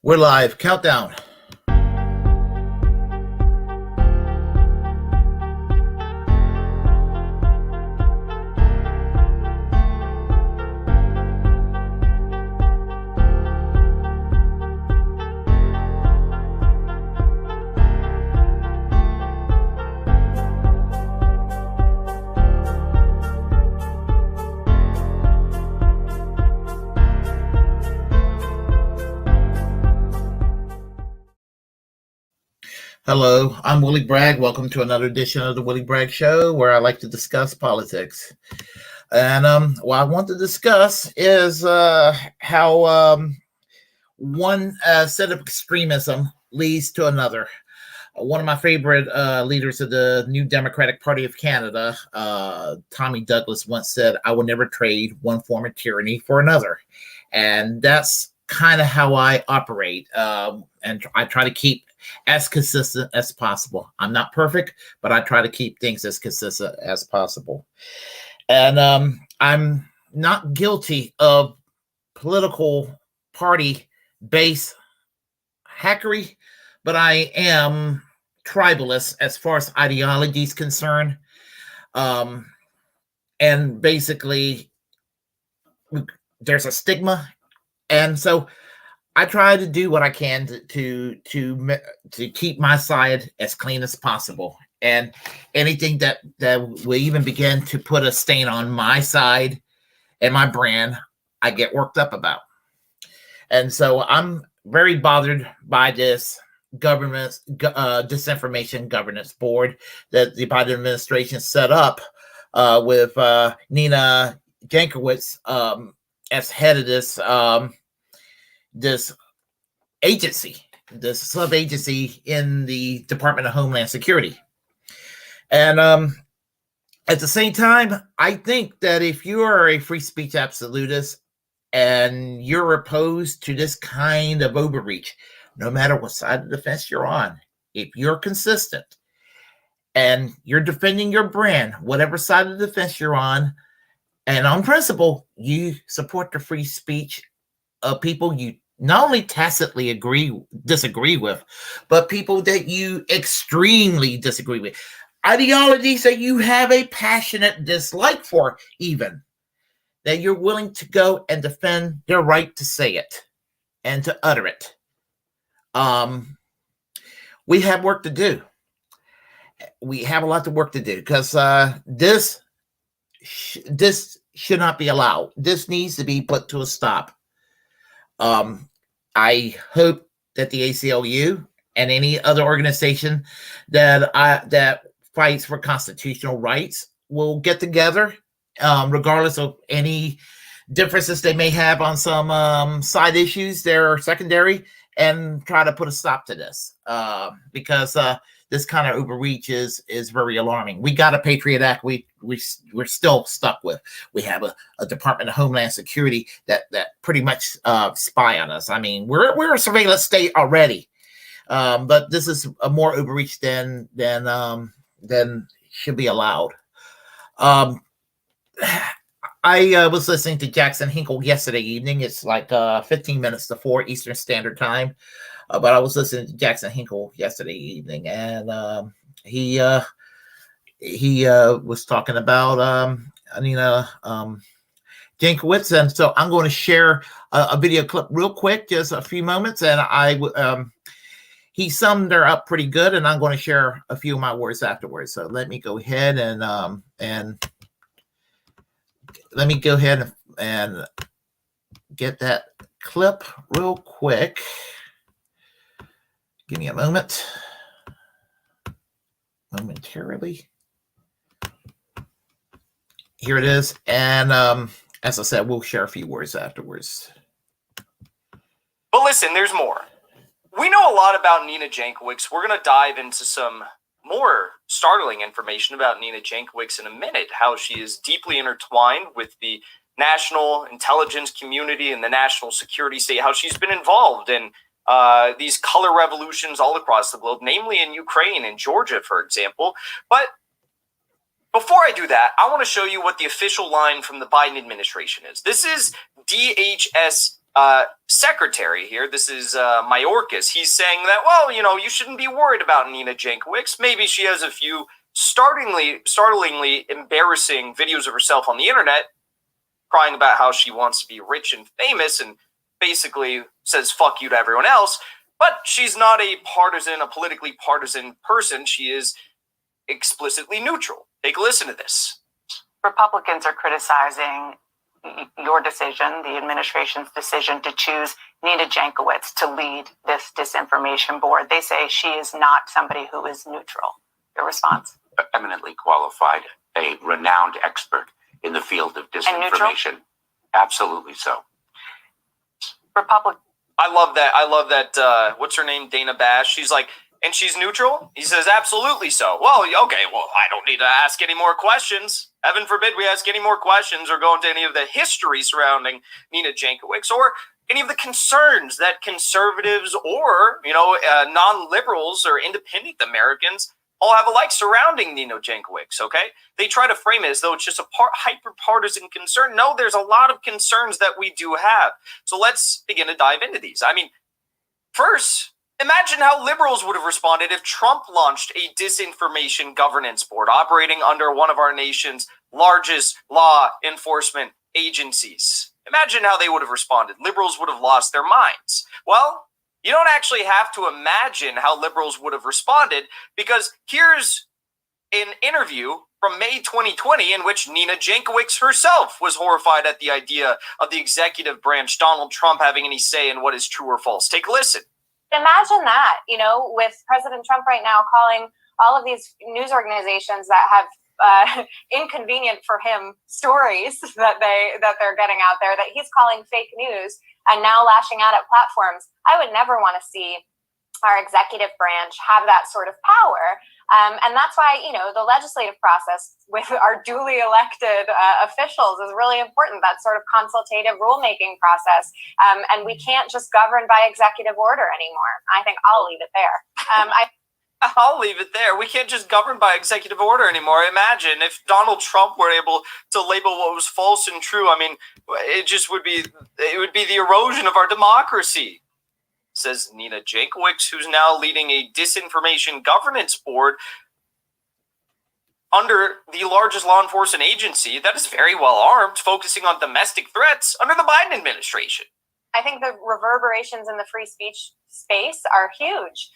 We're live. Countdown. Hello, I'm Willie Bragg. Welcome to another edition of the Willie Bragg Show, where I like to discuss politics. And what I want to discuss is how one set of extremism leads to another. One of my favorite leaders of the New Democratic Party of Canada, Tommy Douglas, once said, "I will never trade one form of tyranny for another." And that's kind of how I operate. And I try to keep as consistent as possible. I'm not perfect, but I try to keep things as consistent as possible. And I'm not guilty of political party-based hackery, but I am tribalist as far as ideology is concerned. And basically, there's a stigma. And so I try to do what I can to keep my side as clean as possible. And anything that will even begin to put a stain on my side and my brand, I get worked up about. And so I'm very bothered by this government disinformation governance board that the Biden administration set up with Nina Jankowicz as head of this agency, this sub-agency in the Department of Homeland Security. And at the same time, I think that if you are a free speech absolutist and you're opposed to this kind of overreach, no matter what side of the fence you're on, if you're consistent and you're defending your brand, whatever side of the fence you're on, and on principle, you support the free speech of people you not only tacitly disagree with, but people that you extremely disagree with. Ideologies that you have a passionate dislike for, even, that you're willing to go and defend their right to say it and to utter it. We have work to do. We have a lot of work to do because this should not be allowed. This needs to be put to a stop. I hope that the ACLU and any other organization that fights for constitutional rights will get together, regardless of any differences they may have on some side issues that are secondary, and try to put a stop to this, because this kind of overreach is very alarming. We got a Patriot Act we're still stuck with. We have a Department of Homeland Security that pretty much spy on us. I mean, we're a surveillance state already, but this is a more overreach than should be allowed. I was listening to Jackson Hinkle yesterday evening. It's like 15 minutes to 4 Eastern Standard Time. But I was listening to Jackson Hinkle yesterday evening, and he was talking about Nina Jankowicz, and so I'm going to share a video clip real quick, just a few moments, and he summed her up pretty good, and I'm going to share a few of my words afterwards. So let me go ahead and get that clip real quick. Give me a moment. Momentarily. Here it is. And as I said, we'll share a few words afterwards. But listen, there's more. We know a lot about Nina Jankowicz. We're going to dive into some more startling information about Nina Jankowicz in a minute, how she is deeply intertwined with the national intelligence community and the national security state, how she's been involved in these color revolutions all across the globe, namely in Ukraine and Georgia, for example. But before I do that, I want to show you what the official line from the Biden administration is. This is DHS secretary here, this is Mayorkas, he's saying that, well, you shouldn't be worried about Nina Jankowicz. Maybe she has a few startlingly embarrassing videos of herself on the internet, crying about how she wants to be rich and famous and basically says fuck you to everyone else. But she's not a politically partisan person. She is explicitly neutral. Take a listen to this. Republicans are criticizing your decision, the administration's decision to choose Nina Jankowicz to lead this disinformation board. They say she is not somebody who is neutral. Your response? Eminently qualified, a renowned expert in the field of disinformation. Absolutely so. I love that. What's her name? Dana Bash. She's like, and she's neutral? He says, absolutely so. Well, okay, well, I don't need to ask any more questions. Heaven forbid we ask any more questions or go into any of the history surrounding Nina Jankowicz or any of the concerns that conservatives or, non-liberals or independent Americans all have alike surrounding Nina Jankowicz, okay? They try to frame it as though it's just a hyper-partisan concern. No, there's a lot of concerns that we do have. So let's begin to dive into these. I mean, first, imagine how liberals would have responded if Trump launched a disinformation governance board operating under one of our nation's largest law enforcement agencies. Imagine how they would have responded. Liberals would have lost their minds. Well, you don't actually have to imagine how liberals would have responded, because here's an interview from May 2020 in which Nina Jankowicz herself was horrified at the idea of the executive branch, Donald Trump, having any say in what is true or false. Take a listen. Imagine that, with President Trump right now calling all of these news organizations that have inconvenient for him stories that they're getting out there, that he's calling fake news and now lashing out at platforms. I would never want to see our executive branch have that sort of power. And that's why, the legislative process with our duly elected officials is really important, that sort of consultative rulemaking process. And we can't just govern by executive order anymore. I think I'll leave it there. I'll leave it there. We can't just govern by executive order anymore. Imagine if Donald Trump were able to label what was false and true. I mean, it would be the erosion of our democracy, says Nina Jankowicz, who's now leading a disinformation governance board under the largest law enforcement agency that is very well armed, focusing on domestic threats under the Biden administration. I think the reverberations in the free speech space are huge.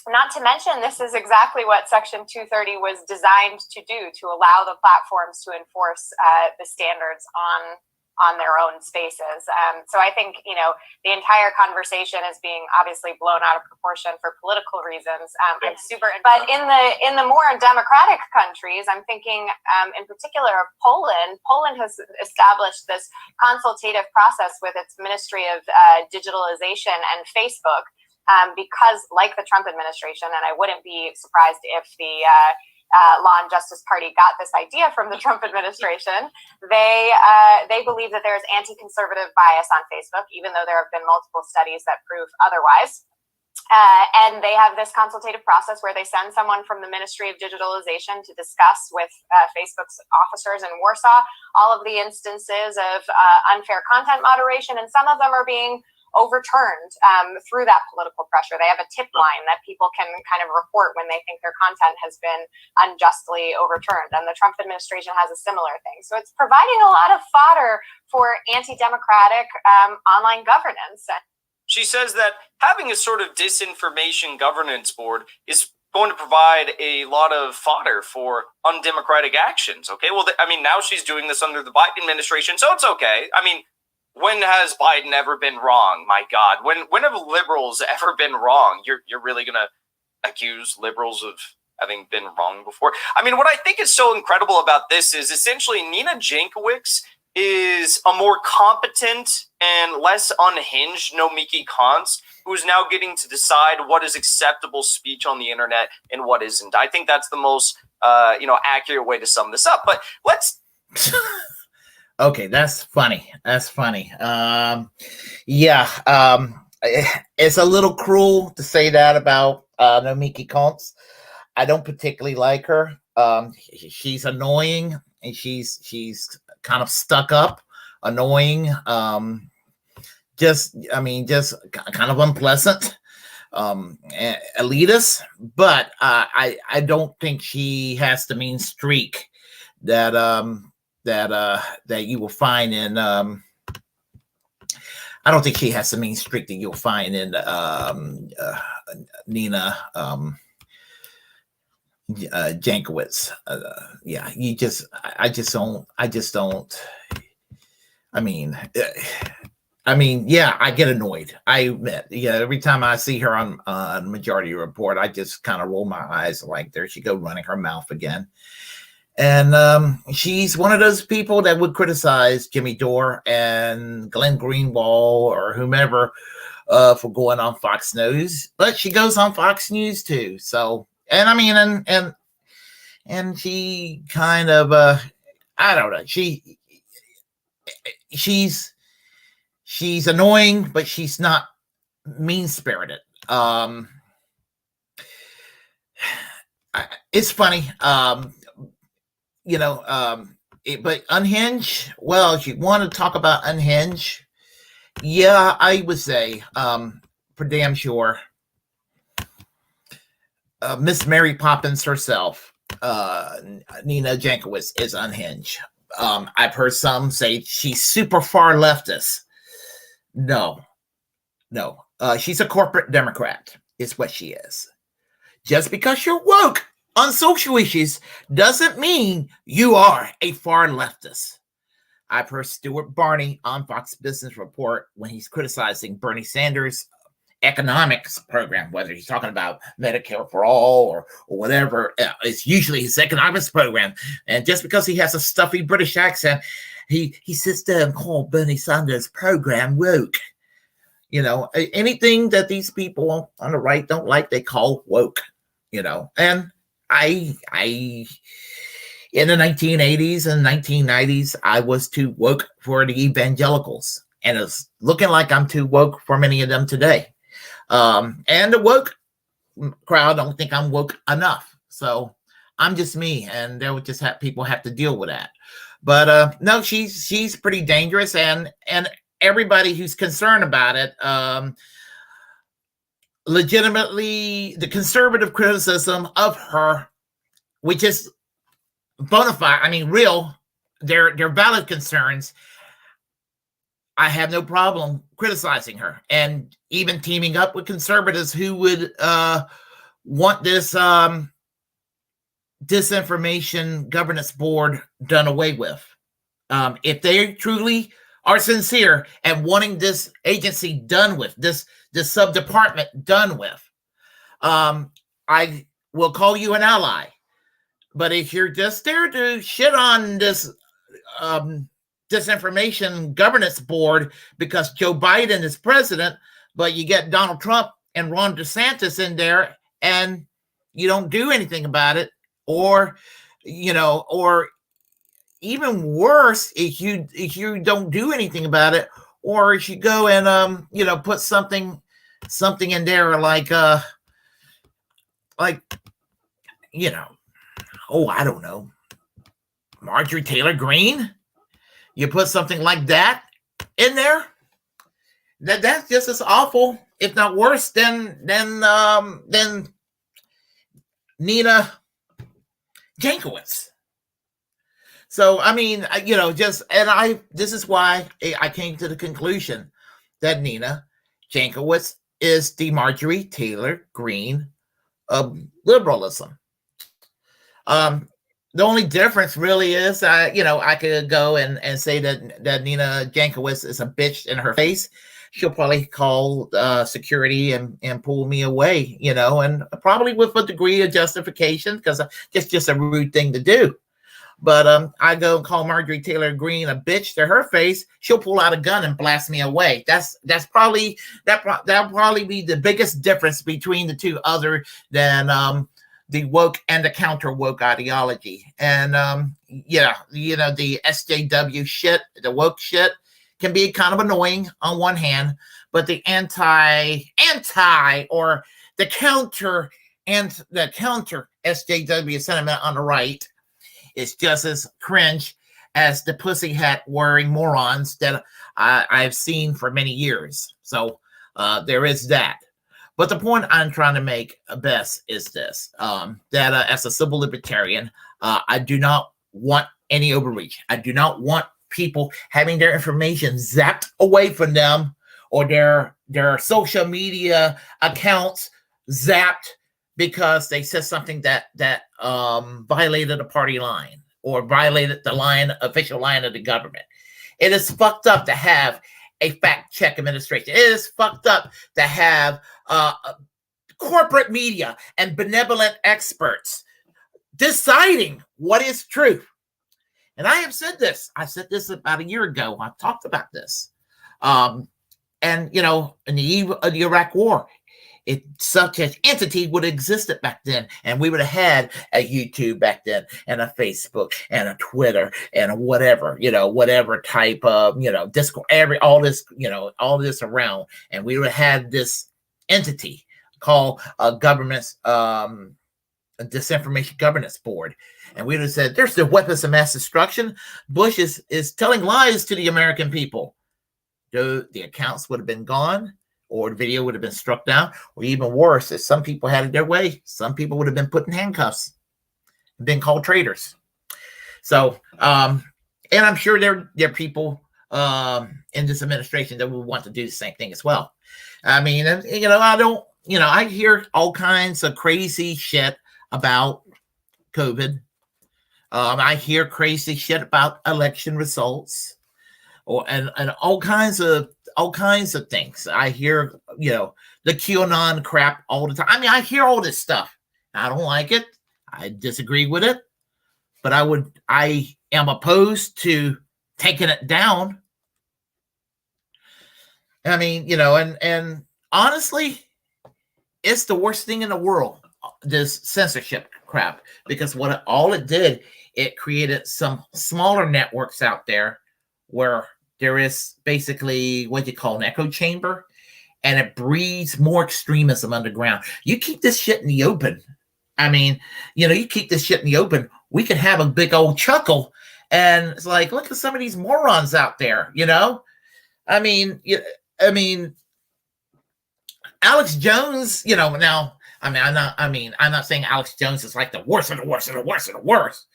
Not to mention, this is exactly what Section 230 was designed to do, to allow the platforms to enforce the standards on their own spaces. So I think, the entire conversation is being obviously blown out of proportion for political reasons. But in the more democratic countries, I'm thinking in particular of Poland. Poland has established this consultative process with its Ministry of Digitalization and Facebook. Because, like the Trump administration, and I wouldn't be surprised if the Law and Justice Party got this idea from the Trump administration, they believe that there is anti-conservative bias on Facebook, even though there have been multiple studies that prove otherwise. And they have this consultative process where they send someone from the Ministry of Digitalization to discuss with Facebook's officers in Warsaw all of the instances of unfair content moderation, and some of them are being overturned through that political pressure. They have a tip line that people can kind of report when they think their content has been unjustly overturned. And the Trump administration has a similar thing. So it's providing a lot of fodder for anti-democratic online governance. She says that having a sort of disinformation governance board is going to provide a lot of fodder for undemocratic actions. Okay, well, now she's doing this under the Biden administration, so it's okay. When has Biden ever been wrong? My God, when have liberals ever been wrong? You're really gonna accuse liberals of having been wrong before? What I think is so incredible about this is essentially Nina Jankowicz is a more competent and less unhinged Nomiki Konst, who's now getting to decide what is acceptable speech on the internet and what isn't. I think that's the most accurate way to sum this up. But let's. Okay, that's funny. It's a little cruel to say that about Nomiki Konst. I don't particularly like her. She's annoying, and she's kind of stuck up, annoying. just kind of unpleasant, elitist. But I don't think she has the mean streak that you will find in. I don't think she has the mean streak that you'll find in Nina Jankowicz. Yeah, I just don't. I mean, yeah, I get annoyed. I admit, yeah, every time I see her on Majority Report, I just kind of roll my eyes like, there she go, running her mouth again. And she's one of those people that would criticize Jimmy Dore and Glenn Greenwald or whomever for going on Fox News, but she goes on Fox News too. So, and I mean, and she kind of, I don't know, she's annoying, but she's not mean-spirited. It's funny. But Unhinged, well, if you want to talk about Unhinged, yeah, I would say, for damn sure, Miss Mary Poppins herself, Nina Jankowicz, is unhinged. I've heard some say she's super far leftist. No. She's a corporate Democrat, is what she is. Just because you're woke on social issues doesn't mean you are a far leftist. I've heard Stuart Barney on Fox Business Report when he's criticizing Bernie Sanders' economics program, whether he's talking about Medicare for all or whatever. It's usually his economics program. And just because he has a stuffy British accent, he sits there and calls Bernie Sanders' program woke. You know, anything that these people on the right don't like, they call woke, you know. And I in the 1980s and 1990s, I was too woke for the evangelicals. And it's looking like I'm too woke for many of them today. And the woke crowd don't think I'm woke enough. So I'm just me, and they would just have people have to deal with that. But no, she's pretty dangerous, and everybody who's concerned about it, legitimately, the conservative criticism of her, which is bona fide, I mean, real, they're valid concerns. I have no problem criticizing her and even teaming up with conservatives who would want this disinformation governance board done away with. If they truly are sincere and wanting this agency done with, this sub-department done with, I will call you an ally. But if you're just there to shit on this disinformation governance board because Joe Biden is president, but you get Donald Trump and Ron DeSantis in there and you don't do anything about it, or, you know, or even worse, if you don't do anything about it, or if you go and put something in there like I don't know, Marjorie Taylor-Greene, you put something like that in there, that's just as awful, if not worse, than Nina Jankowicz. So, I mean, this is why I came to the conclusion that Nina Jankowicz is the Marjorie Taylor-Greene of liberalism. The only difference really is, I could go and say that Nina Jankowicz is a bitch in her face. She'll probably call security and pull me away, and probably with a degree of justification, because it's just a rude thing to do. But I go and call Marjorie Taylor-Greene a bitch to her face, she'll pull out a gun and blast me away. That'll probably be the biggest difference between the two, other than the woke and the counter woke ideology. And the SJW shit, the woke shit, can be kind of annoying on one hand, but the anti or the counter SJW sentiment on the right is just as cringe as the pussy hat wearing morons that I've seen for many years. So there is that. But the point I'm trying to make best is this, that as a civil libertarian, I do not want any overreach. I do not want people having their information zapped away from them, or their social media accounts zapped because they said something that violated a party line or violated the official line of the government. It is fucked up to have a fact check administration. It is fucked up to have corporate media and benevolent experts deciding what is truth. And I have said this. I said this about a year ago. I talked about this. And, you know, in the eve of the Iraq War, such an entity would have existed back then. And we would have had a YouTube back then, and a Facebook, and a Twitter, and a whatever, you know, whatever type of, you know, Discord, all this around. And we would have had this entity called a disinformation governance board. And we would have said, there's the weapons of mass destruction. Bush is telling lies to the American people. The accounts would have been gone, or the video would have been struck down, or even worse, if some people had it their way, some people would have been put in handcuffs and been called traitors. So, and I'm sure there are people in this administration that would want to do the same thing as well. I mean, you know, I hear all kinds of crazy shit about COVID. I hear crazy shit about election results, and all kinds of things. I hear, you know, the QAnon crap all the time. I mean, I hear all this stuff. I don't like it. I disagree with it, but I am opposed to taking it down. I mean, you know, and honestly, it's the worst thing in the world, this censorship crap, because all it did, it created some smaller networks out there where there is basically what you call an echo chamber, and it breeds more extremism underground. You keep this shit in the open. I mean, you know, you keep this shit in the open, we can have a big old chuckle, and it's like, look at some of these morons out there, you know? I mean, Alex Jones, you know, now, I'm not saying Alex Jones is like the worst of the worst of the worst of the worst.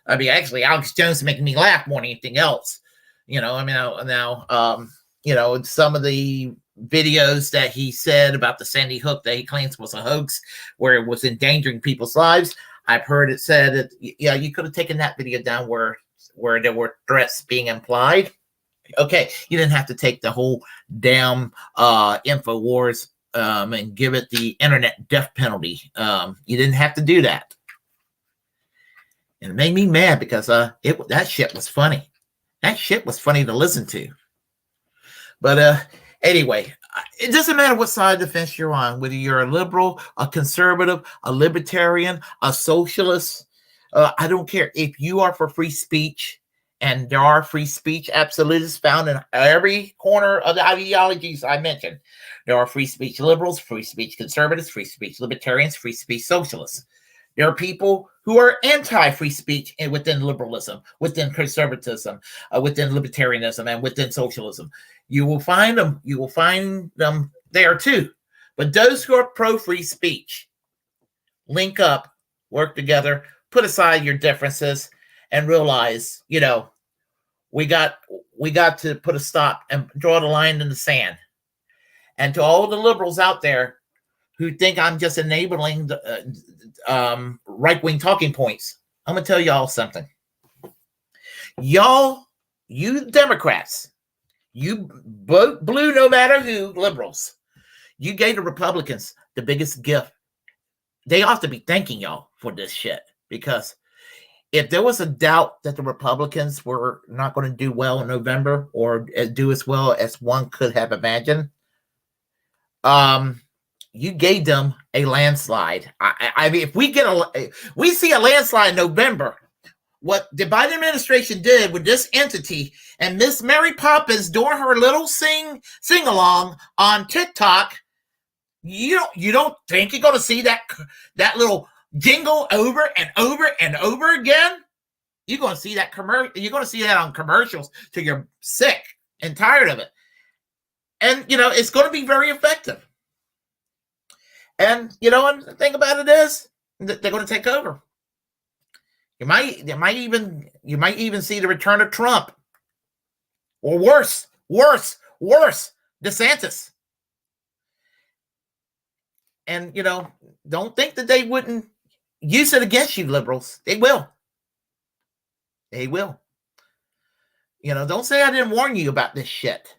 I mean, actually, Alex Jones is making me laugh more than anything else. You know, I mean, now, you know, some of the videos that he said about the Sandy Hook that he claims was a hoax, where it was endangering people's lives, I've heard it said that, yeah, you could have taken that video down where there were threats being implied. Okay, you didn't have to take the whole damn InfoWars and give it the internet death penalty. You didn't have to do that. And it made me mad because that shit was funny. That shit was funny to listen to. But anyway, it doesn't matter what side of the fence you're on, whether you're a liberal, a conservative, a libertarian, a socialist. I don't care. If you are for free speech, and there are free speech absolutists found in every corner of the ideologies I mentioned. There are free speech liberals, free speech conservatives, free speech libertarians, free speech socialists. There are people who are anti-free speech within liberalism, within conservatism, within libertarianism, and within socialism. You will find them. You will find them there too. But those who are pro-free speech, link up, work together, put aside your differences, and realize, you know, we got to put a stop and draw the line in the sand. And to all the liberals out there who think I'm just enabling the right-wing talking points, I'm going to tell y'all something. Y'all, you Democrats, you blue no matter who liberals, you gave the Republicans the biggest gift. They ought to be thanking y'all for this shit, because if there was a doubt that the Republicans were not going to do well in November, or do as well as one could have imagined, you gave them a landslide. I mean, if we see a landslide in November, what the Biden administration did with this entity and Miss Mary Poppins doing her little sing-along on TikTok, you don't think you're going to see that little jingle over and over and over again? You're going to see that you're going to see that on commercials till you're sick. and tired of it. And, it's going to be very effective. And, and the thing about it is that they're going to take over. You might even see the return of Trump. Or worse, DeSantis. And, don't think that they wouldn't use it against you, liberals. They will. They will. Don't say I didn't warn you about this shit.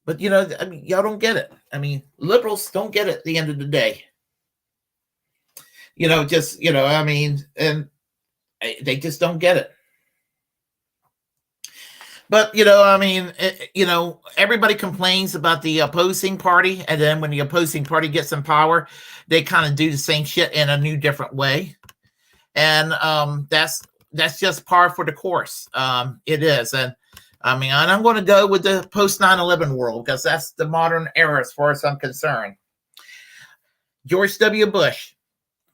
But, y'all don't get it. Liberals don't get it at the end of the day. And they just don't get it. But, everybody complains about the opposing party. And then when the opposing party gets in power, they kind of do the same shit in a new, different way. And that's just par for the course. It is. And I'm going to go with the post 9/11 world because that's the modern era as far as I'm concerned. George W. Bush.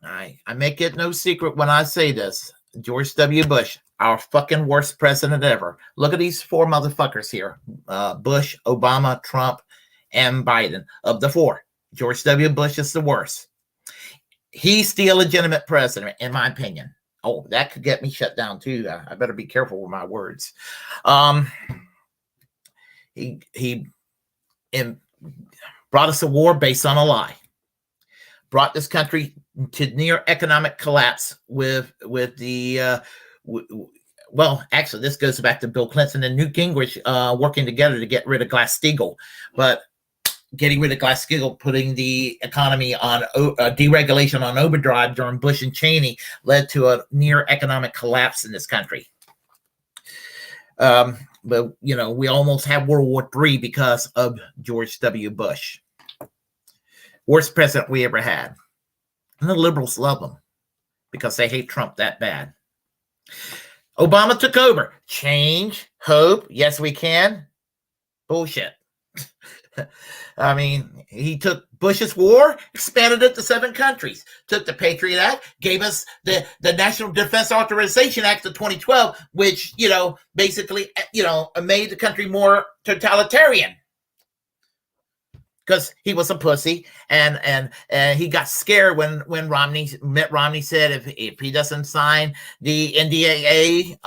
I make it no secret when I say this. George W. Bush, our fucking worst president ever. Look at these four motherfuckers here. Bush, Obama, Trump, and Biden. Of the four, George W. Bush is the worst. He's the illegitimate president, in my opinion. Oh, that could get me shut down too. I better be careful with my words. He brought us a war based on a lie. Brought this country to near economic collapse with the well, actually, this goes back to Bill Clinton and Newt Gingrich working together to get rid of Glass-Steagall. But getting rid of Glass-Steagall, putting the economy on deregulation on overdrive during Bush and Cheney led to a near economic collapse in this country. But, we almost had World War III because of George W. Bush. Worst president we ever had. And the liberals love him because they hate Trump that bad. Obama took over. Change, hope, yes we can. Bullshit. He took Bush's war, expanded it to 7 countries, took the Patriot Act, gave us the National Defense Authorization Act of 2012, which, basically, made the country more totalitarian. Because he was a pussy, and he got scared when Mitt Romney said if he doesn't sign the NDAA,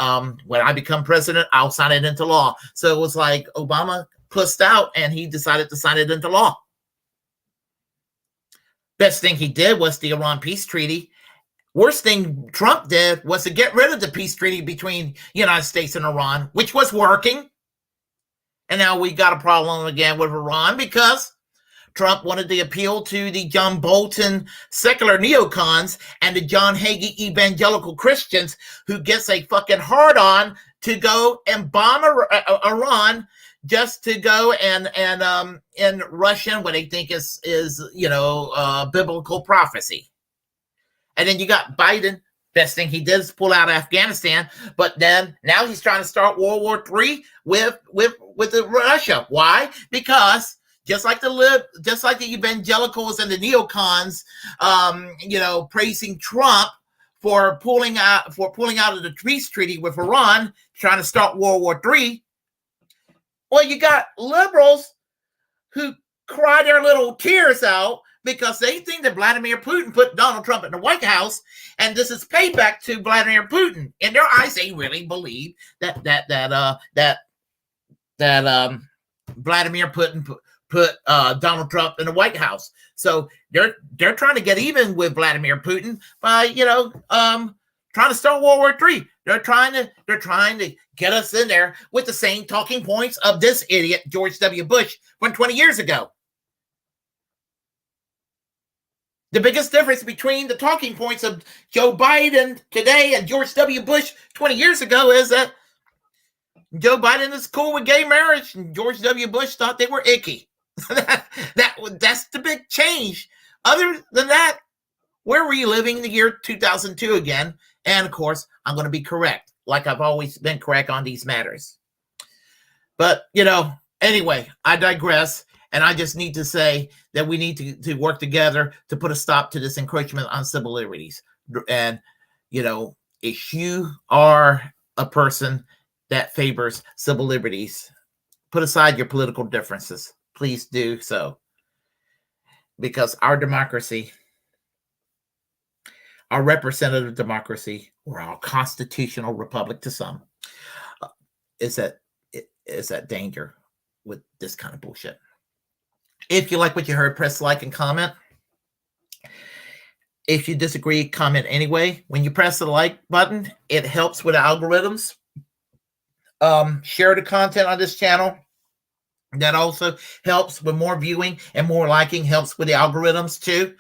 when I become president, I'll sign it into law. So it was like Obama pussed out, and he decided to sign it into law. Best thing he did was the Iran peace treaty. Worst thing Trump did was to get rid of the peace treaty between the United States and Iran, which was working. And now we got a problem again with Iran because Trump wanted to appeal to the John Bolton secular neocons and the John Hagee evangelical Christians who gets a fucking hard-on to go and bomb Iran just to go and Russian what they think is biblical prophecy. And then you got Biden. Best thing he did is pull out of Afghanistan, but then now he's trying to start World War III with Russia. Why? Because just like the evangelicals and the neocons, praising Trump for pulling out of the peace treaty with Iran, trying to start World War III. Well, you got liberals who cry their little tears out because they think that Vladimir Putin put Donald Trump in the White House, and this is payback to Vladimir Putin. In their eyes, they really believe that Vladimir Putin put Donald Trump in the White House. So they're trying to get even with Vladimir Putin by trying to start World War III. They're trying to get us in there with the same talking points of this idiot George W. Bush from 20 years ago. The biggest difference between the talking points of Joe Biden today and George W. Bush 20 years ago is that Joe Biden is cool with gay marriage and George W. Bush thought they were icky. That's the big change. Other than that, we're reliving the year 2002 again. And of course, I'm going to be correct, like I've always been correct on these matters. But, anyway, I digress. And I just need to say that we need to work together to put a stop to this encroachment on civil liberties. And, if you are a person that favors civil liberties. Put aside your political differences. Please do so. Because our democracy, our representative democracy, or our constitutional republic to some, is at danger with this kind of bullshit. If you like what you heard, press like and comment. If you disagree, comment anyway. When you press the like button, it helps with algorithms. Share the content on this channel. That also helps with more viewing and more liking, helps with the algorithms too.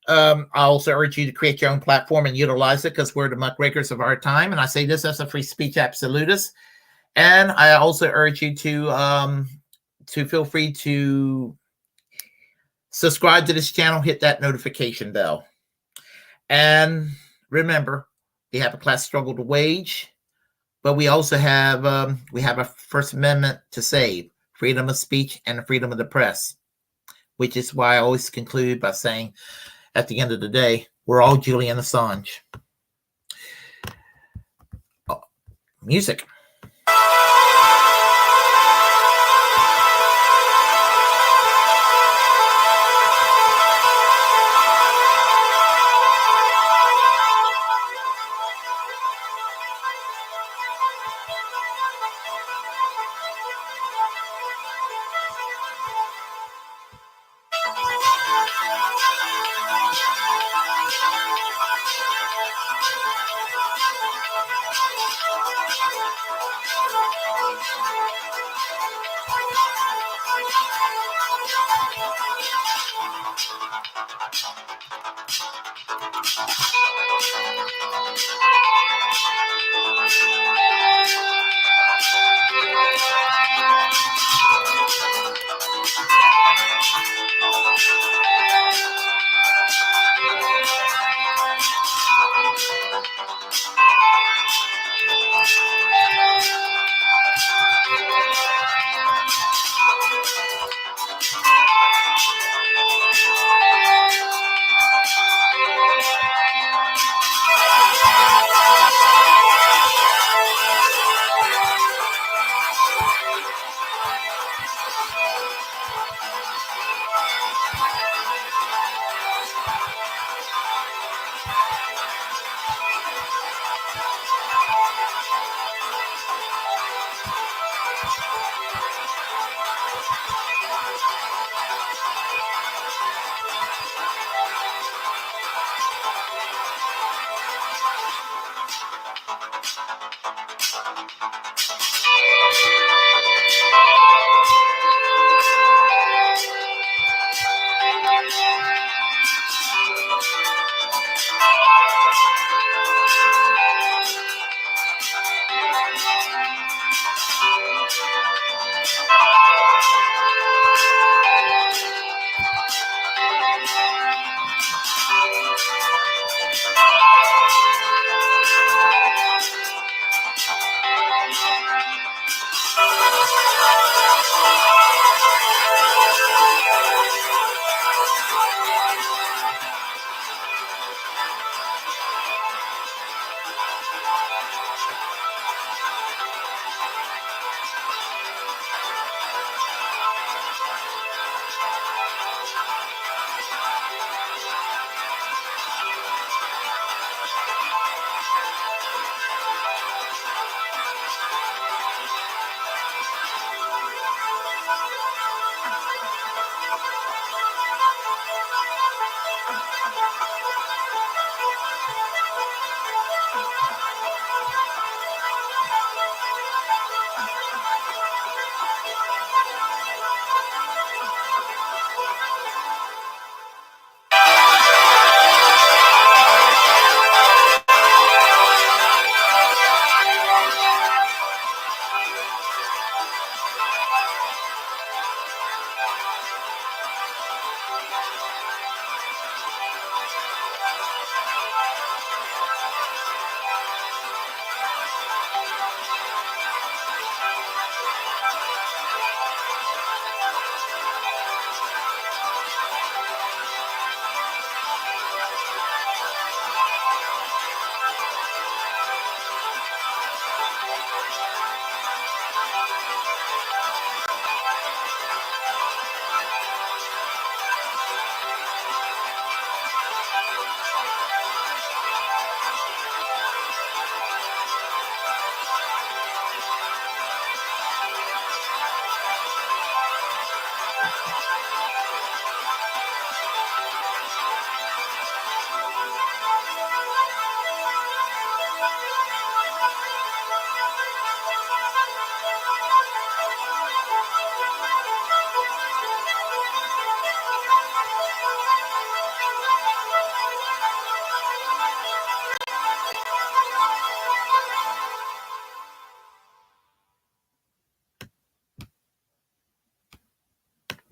I also urge you to create your own platform and utilize it, because we're the muckrakers of our time. And I say this as a free speech absolutist. And I also urge you to feel free to subscribe to this channel, hit that notification bell. And remember, we have a class struggle to wage, but we also have a First Amendment to save, freedom of speech and the freedom of the press, which is why I always conclude by saying, at the end of the day, we're all Julian Assange. Oh, music.